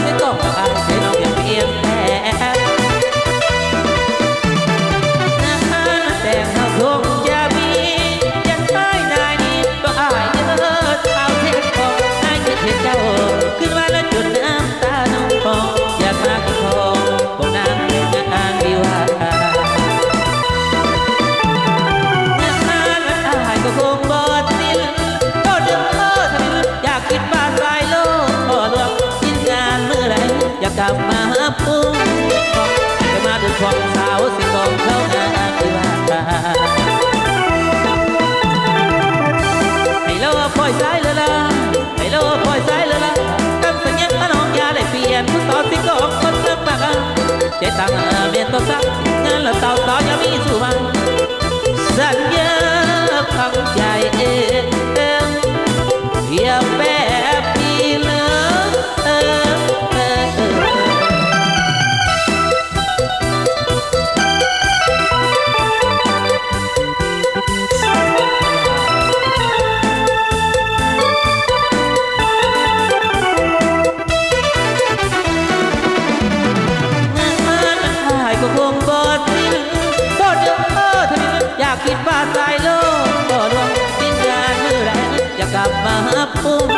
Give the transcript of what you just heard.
เส้นกองกับอายเคยน้องอย่างเพียงแต่แต่เขาคงจะมียังไม่ได้นี่ก็อายเออเอาเส้นกองอายคิดเห็นเจ้าขึ้นมาแล้วจุดน้ำตาน้องฟองอยากมากินทองบอกนางงานวิวาก็คงบอดสิ้นก็เดือดทำไมอยากกินปลาสายโลกพอหลวงกินงานเมื่อไรอยากกลับมาหาปุ้งจะมาดูความสาวสิกองเขางานที่ว่าให้เราปล่อยสายเลยล่ะให้เราปล่อยสายเลยล่ะกำสัญญาน้องยาได้เปลี่ยนผู้ต่อสิกองคนเริ่มปากใจตั้งเมียนตัวซักงานละสาวอย่ามีสู่มันสัญญาพังใจอย่าแบบนี้เลยก็คงบอดสิ้นก็เดือดอยากคิดว่าใจโลกก็ดวงสิ้นงานเมื่อไรอยากกลับมาหาปุ้ง